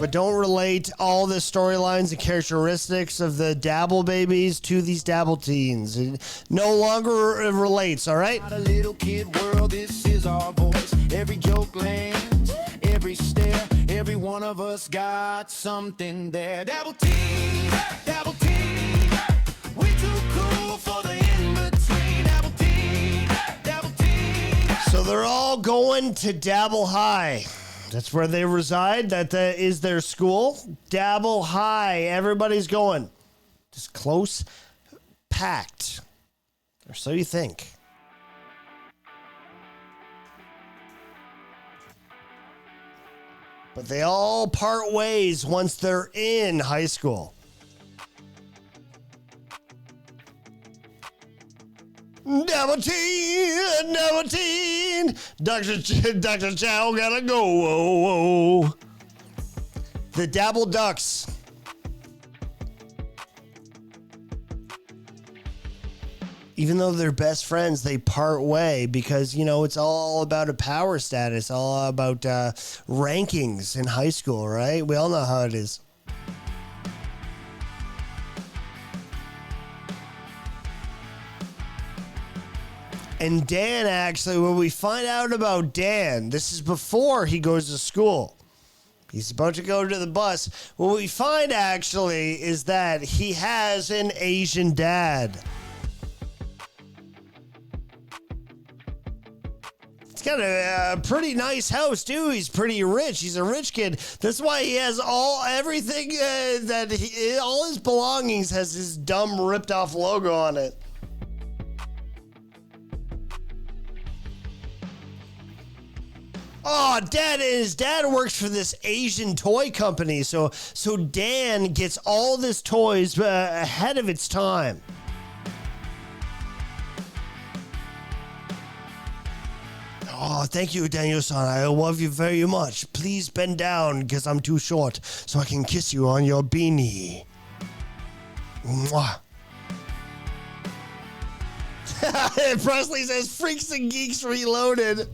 but don't relate all the storylines and characteristics of the Dabble babies to these Dabble teens. It no longer relates, all right? Not a little kid world, this is our voice. Every joke lands, every stare, every one of us got something there. Dabble teen, Dabble teen, we too cool for the in-between. Dabble teen, Dabble teen. So they're all going to Dabble High. That's where they reside. That is their school. Dabble High. Everybody's going. Just close, packed. Or so you think. But they all part ways once they're in high school. Dabble teen. Dr. Chow gotta go. The Dabble Ducks. Even though they're best friends, they part way because, you know, it's all about a power status, all about rankings in high school, right? We all know how it is. And Dan, actually, when we find out about Dan, this is before he goes to school. He's about to go to the bus. What we find, actually, is that he has an Asian dad. He's got a pretty nice house, too. He's pretty rich. He's a rich kid. That's why he has everything all his belongings has his dumb ripped-off logo on it. Oh, his dad works for this Asian toy company, so Dan gets all this toys ahead of its time. Oh, thank you, Daniel-san. I love you very much. Please bend down, because I'm too short, so I can kiss you on your beanie. Mwah. Presley says, Freaks and Geeks Reloaded.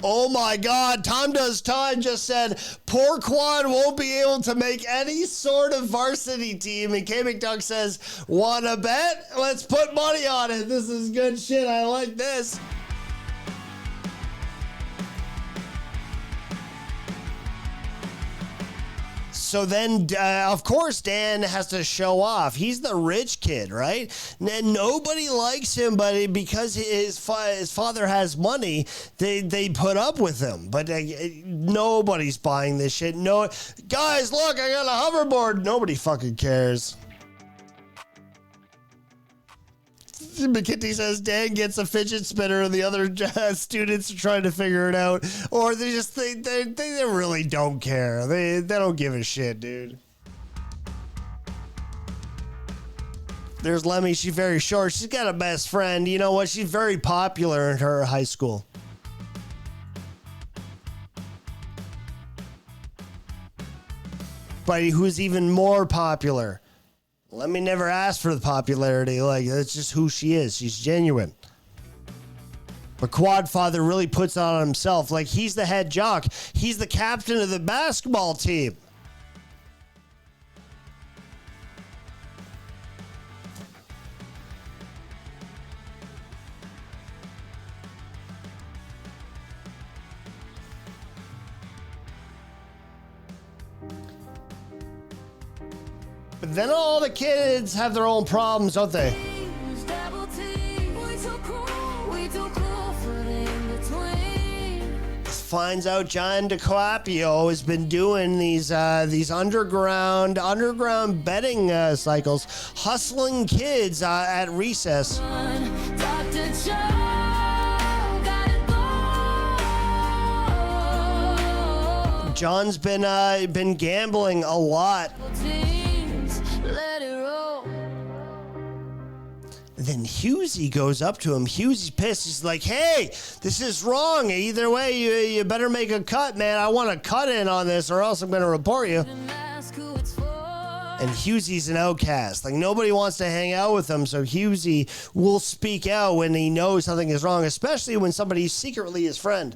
Oh my God, Tom Does Time just said, poor Quan won't be able to make any sort of varsity team. And K McDuck says, wanna bet? Let's put money on it. This is good shit. I like this. So then, of course, Dan has to show off. He's the rich kid, right? And nobody likes him, but because his father has money, they put up with him. But nobody's buying this shit. No, guys, look, I got a hoverboard. Nobody fucking cares. McKitty says Dan gets a fidget spinner and the other students are trying to figure it out. Or they just they really don't care. They don't give a shit, dude. There's Lemmy. She's very short. She's got a best friend. You know what? She's very popular in her high school. But who's even more popular? Lemmy never asked for the popularity. Like, that's just who she is. She's genuine. But Quadfather really puts it on himself. Like, he's the head jock. He's the captain of the basketball team. But then all the kids have their own problems, don't they? Finds out John DiCaprio has been doing these underground betting cycles, hustling kids at recess. John's been gambling a lot. Then Husey goes up to him. Husey's pissed. He's like, hey, this is wrong. Either way, you better make a cut, man. I want to cut in on this or else I'm going to report you. And Husey's an outcast. Like, nobody wants to hang out with him, so Husey will speak out when he knows something is wrong, especially when somebody's secretly his friend.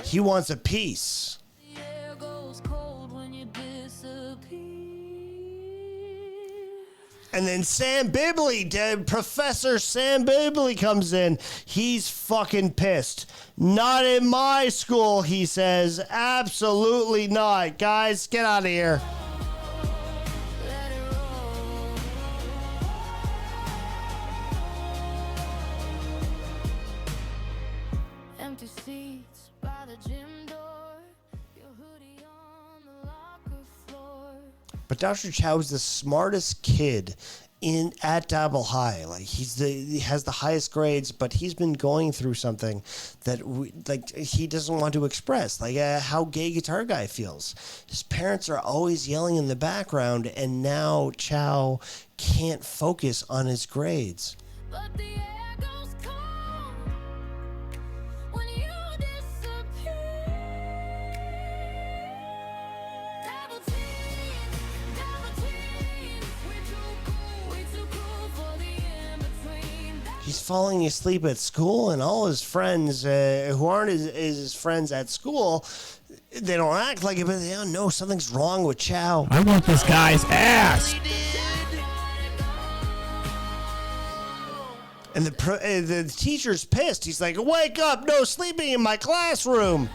He wants a piece. The air goes cold when you disappear. And then Sam Bibley, Professor Sam Bibley comes in. He's fucking pissed. Not in my school, he says. Absolutely not. Guys, get out of here. Let it roll. Empty seats by the gym door. Your hoodie on the locker floor. But Dr. Chow is the smartest kid at Dabble High. Like he has the highest grades, but he's been going through something that he doesn't want to express, like how Gay Guitar Guy feels. His parents are always yelling in the background, and now Chow can't focus on his grades. But the air goes cold when you disappear. Dabble teens, way too cool for the in-between. He's falling asleep at school, and all his friends who aren't his friends at school, they don't act like it, but they don't know something's wrong with Chow. I want this guy's ass. And the teacher's pissed. He's like, wake up, no sleeping in my classroom.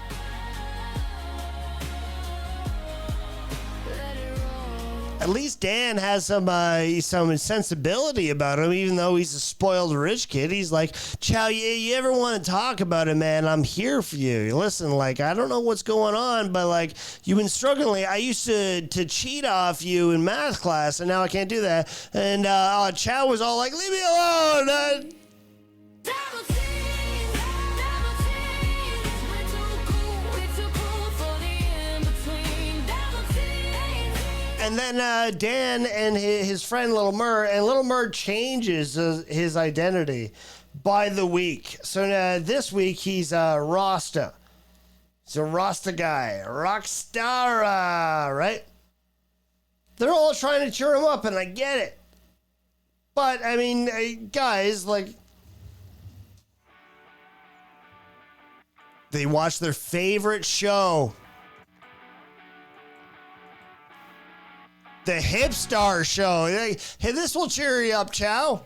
At least Dan has some sensibility about him, even though he's a spoiled rich kid. He's like, Chow, you ever want to talk about it, man? I'm here for you. Listen, like, I don't know what's going on, but, like, you've been struggling. I used to cheat off you in math class, and now I can't do that. And Chow was all like, leave me alone. Dabble teens, way too cool for the in-between. Dabble teens. And then Dan and his friend Little Mur, and Little Mur changes his identity by the week. So this week he's Rasta. He's a Rasta guy, Rockstar, right? They're all trying to cheer him up, and I get it. But, I mean, guys, like, they watch their favorite show. The Hip Star Show. Hey, this will cheer you up, Chow.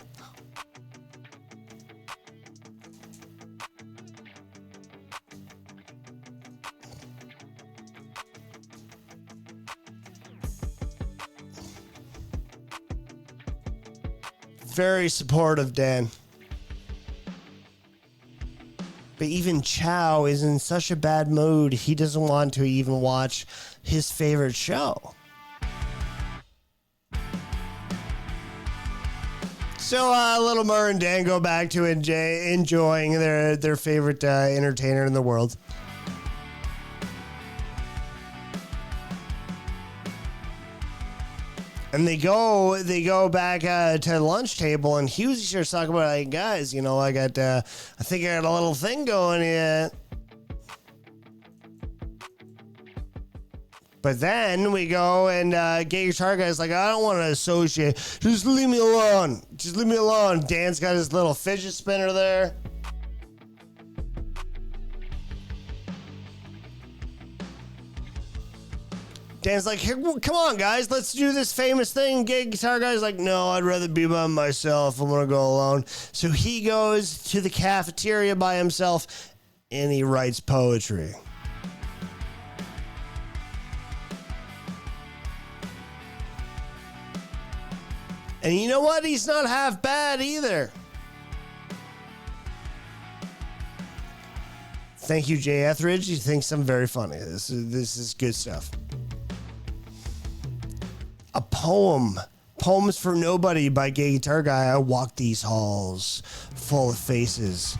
Very supportive, Dan. But even Chow is in such a bad mood, he doesn't want to even watch his favorite show. So Little Mur and Dan go back to enjoying their favorite entertainer in the world. And they go back to the lunch table, and Husey starts talking about, like, guys, you know, I think I got a little thing going here. But then we go, and Gay Guitar Guy's like, I don't want to associate. Just leave me alone. Just leave me alone. Dan's got his little fidget spinner there. Dan's like, here, come on, guys, let's do this famous thing. Gay Guitar Guy's like, no, I'd rather be by myself. I'm going to go alone. So he goes to the cafeteria by himself, and he writes poetry. And you know what? He's not half bad either. Thank you, Jay Etheridge. He thinks I'm very funny. This is good stuff. A poem. Poems for Nobody by Gay Guitar Guy. I walk these halls full of faces.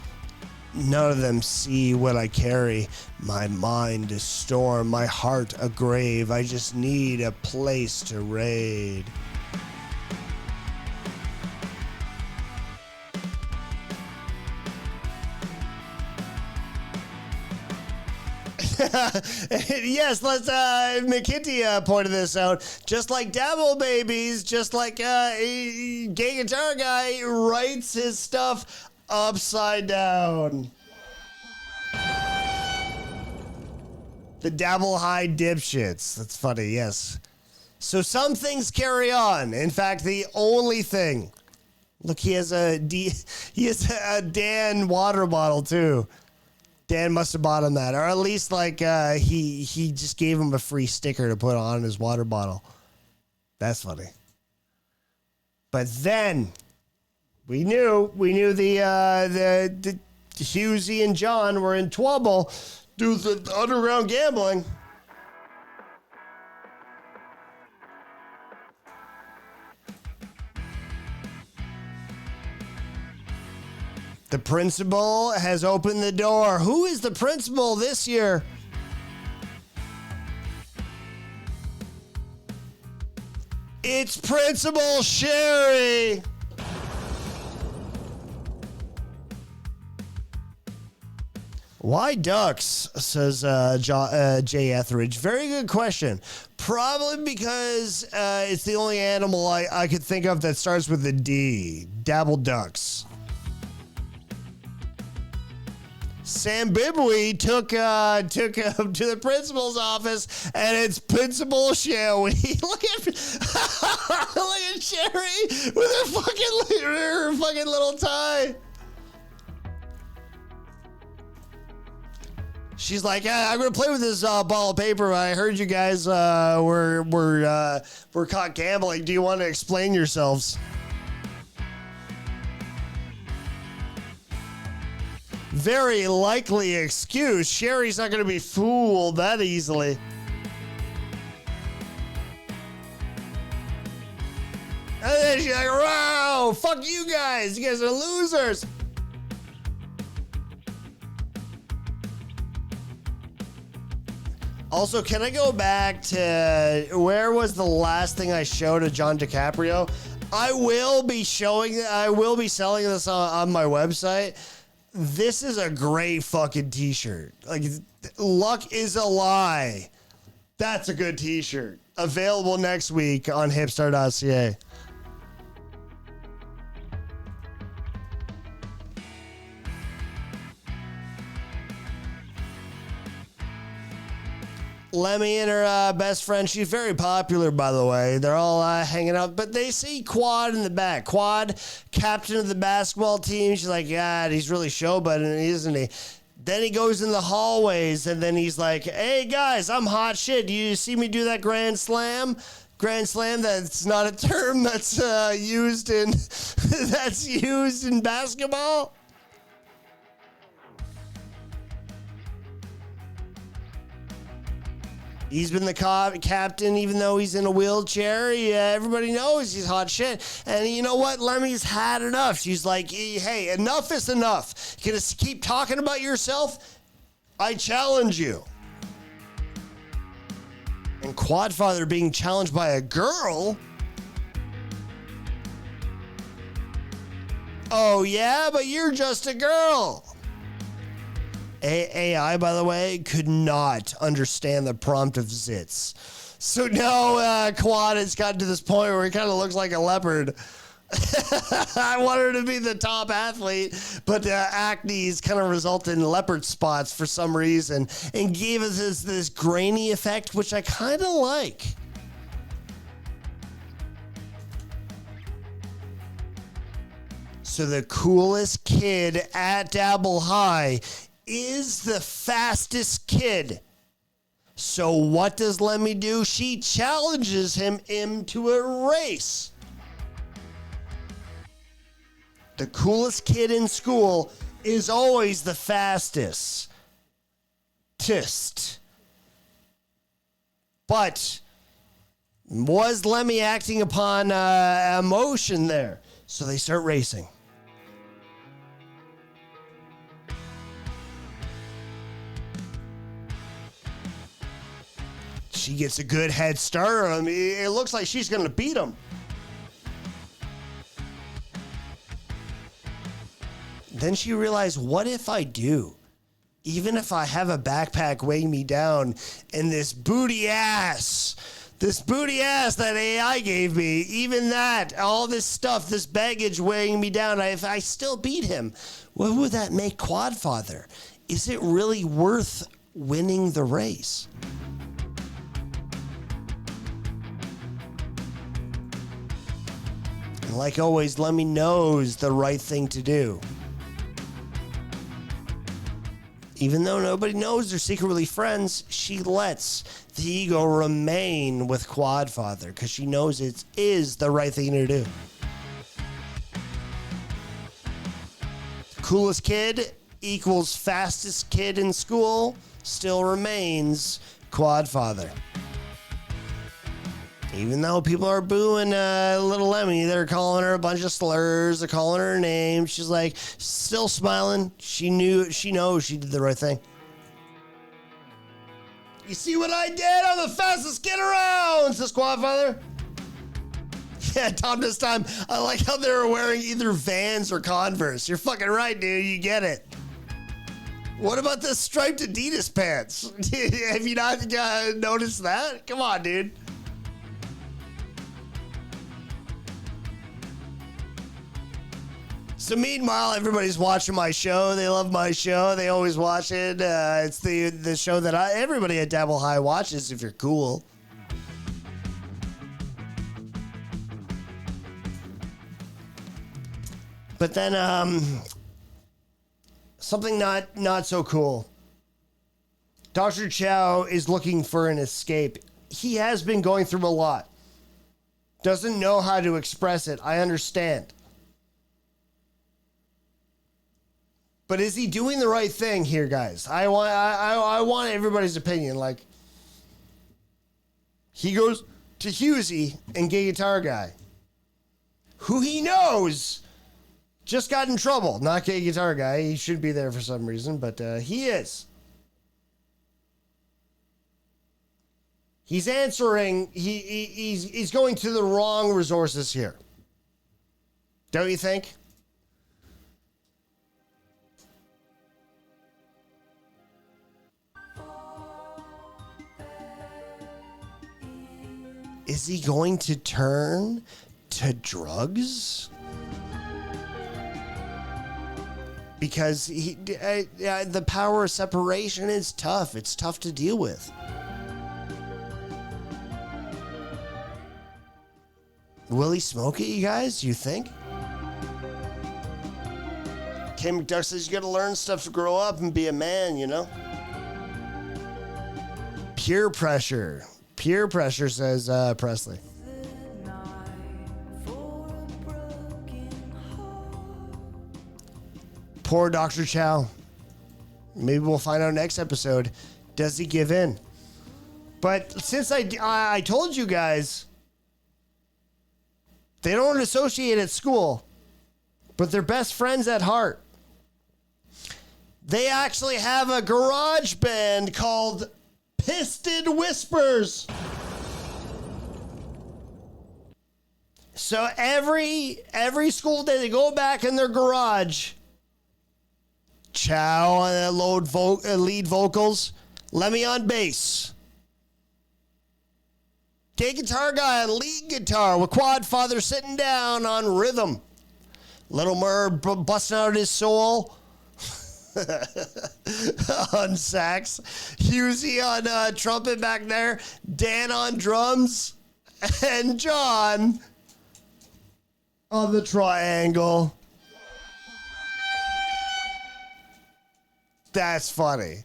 None of them see what I carry. My mind a storm, my heart a grave. I just need a place to raid. Yes, let's McKitty pointed this out. Just like Dabble babies, just like Gay Guitar Guy writes his stuff upside down. The Dabble High dipshits. That's funny, yes. So some things carry on. In fact, the only thing. Look, he has a Dan water bottle too. Dan must have bought him that, or at least like he just gave him a free sticker to put on his water bottle. That's funny. But then we knew the Husey and John were in trouble due to the underground gambling. The principal has opened the door. Who is the principal this year? It's Principal Sherry. Why ducks, says Jay Etheridge. Very good question. Probably because it's the only animal I could think of that starts with a D. Dabble ducks. Sam Bibwee took him to the principal's office, and it's Principal Sherry. Look at Sherry with her fucking little tie. She's like, I'm gonna play with this ball of paper. I heard you guys were caught gambling. Do you want to explain yourselves? Very likely excuse. Sherry's not going to be fooled that easily. And then she's like, wow, fuck you guys. You guys are losers. Also, can I go back to where was the last thing I showed of John DiCaprio? I will be selling this on my website. This is a great fucking t-shirt. Like, luck is a lie. That's a good t-shirt. Available next week on hipstar.ca. Lemmy and her best friend. She's very popular, by the way. They're all hanging out, but they see Quad in the back. Quad, captain of the basketball team. She's like, God, he's really showboating, isn't he? Then he goes in the hallways, and then he's like, hey, guys, I'm hot shit. Do you see me do that grand slam? Grand slam, that's not a term that's used in basketball. He's been the captain, even though he's in a wheelchair. Everybody knows he's hot shit. And you know what? Lemmy's had enough. She's like, hey, enough is enough. You gonna keep talking about yourself? I challenge you. And Quadfather being challenged by a girl? Oh, yeah, but you're just a girl. AI, by the way, could not understand the prompt of zits. So now Quad has gotten to this point where he kind of looks like a leopard. I want her to be the top athlete, but acne's kind of resulted in leopard spots for some reason and gave us this grainy effect, which I kind of like. So the coolest kid at Dabble High is the fastest kid. So what does Lemmy do? She challenges him into a race. The coolest kid in school is always the fastest. But was Lemmy acting upon emotion there? So they start racing. She gets a good head start on him. It looks like she's going to beat him. Then she realized, what if I do? Even if I have a backpack weighing me down and this booty ass that AI gave me, even that, all this stuff, this baggage weighing me down, if I still beat him, what would that make Quadfather? Is it really worth winning the race. And like always, Lemmy knows the right thing to do. Even though nobody knows they're secretly friends, she lets the ego remain with Quadfather because she knows it is the right thing to do. Coolest kid equals fastest kid in school still remains Quadfather. Even though people are booing little Lemmy, they're calling her a bunch of slurs, they're calling her a name, she's like still smiling. She knows she did the right thing. You see what I did? I'm the fastest kid around, says Quadfather. Yeah, Tom, this time, I like how they were wearing either Vans or Converse. You're fucking right, dude. You get it. What about the striped Adidas pants? Have you not noticed that? Come on, dude. So meanwhile, everybody's watching my show. They love my show. They always watch it. It's the show that everybody at Dabble High watches if you're cool. But then something not so cool. Dr. Chow is looking for an escape. He has been going through a lot. Doesn't know how to express it. I understand. But is he doing the right thing here, guys? I want everybody's opinion. Like, he goes to Husey and Gay Guitar Guy, who he knows just got in trouble. Not Gay Guitar Guy. He should be there for some reason, but he is. He's answering. He's going to the wrong resources here. Don't you think? Is he going to turn to drugs? Because the power of separation is tough. It's tough to deal with. Will he smoke it, you guys? Do you think? K. McDuck says you gotta learn stuff to grow up and be a man, you know? Peer pressure. Peer pressure, says Presley. Poor Dr. Chow. Maybe we'll find out next episode. Does he give in? But since I told you guys, they don't associate at school, but they're best friends at heart. They actually have a garage band called Piston Whispers. So every school day they go back in their garage. Chow on lead vocals, Lemmy on bass. Gay Guitar Guy on lead guitar with Quadfather sitting down on rhythm. Little Mur busting out his soul on sax. Husey on trumpet back there. Dan on drums. And John on the triangle. That's funny.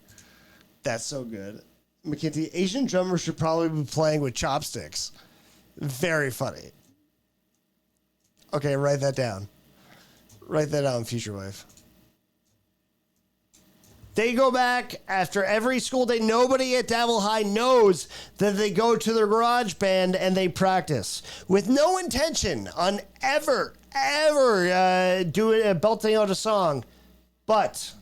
That's so good. McKinsey, Asian drummers should probably be playing with chopsticks. Very funny. Okay, write that down. Write that down, Future Wife. They go back after every school day. Nobody at Dabble High knows that they go to their garage band and they practice with no intention on ever belting out a song. But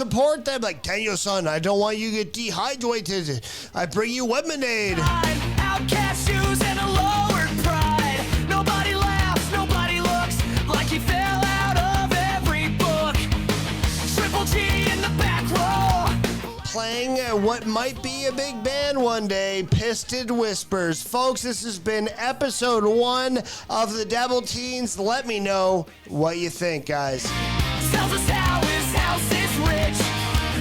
support them. Like, Daniel, son, I don't want you to get dehydrated. I bring you lemonade. Outcast shoes and a lowered pride. Nobody laughs, nobody looks like he fell out of every book. Triple G in the back row. Playing what might be a big band one day, Piston Whispers. Folks, this has been episode 1 of the Dabble Teenz. Let me know what you think, guys. Tells us how his house is rich.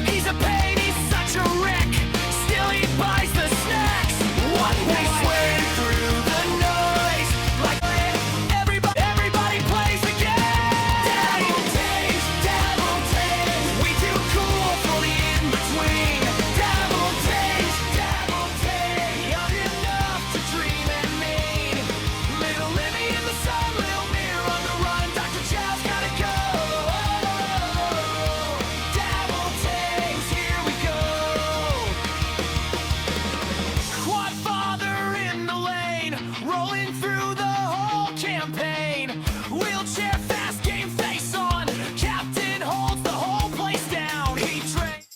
He's a pain, he's such a wreck. Still he buys the snacks. One way swearing through the noise. Like everybody plays the game. Dabble Teenz, Dabble Teenz. We too cool for the in-between. Dabble Teenz, Dabble Teenz. Young enough to dream and mean. Little Limmy in the sun, little Mirror on the run. Dr. Chow's gotta go. Dabble Teenz, here we go. Quad father in the lane, rolling through the whole campaign. Wheelchair fast, game face on. Captain holds the whole place down. He trains.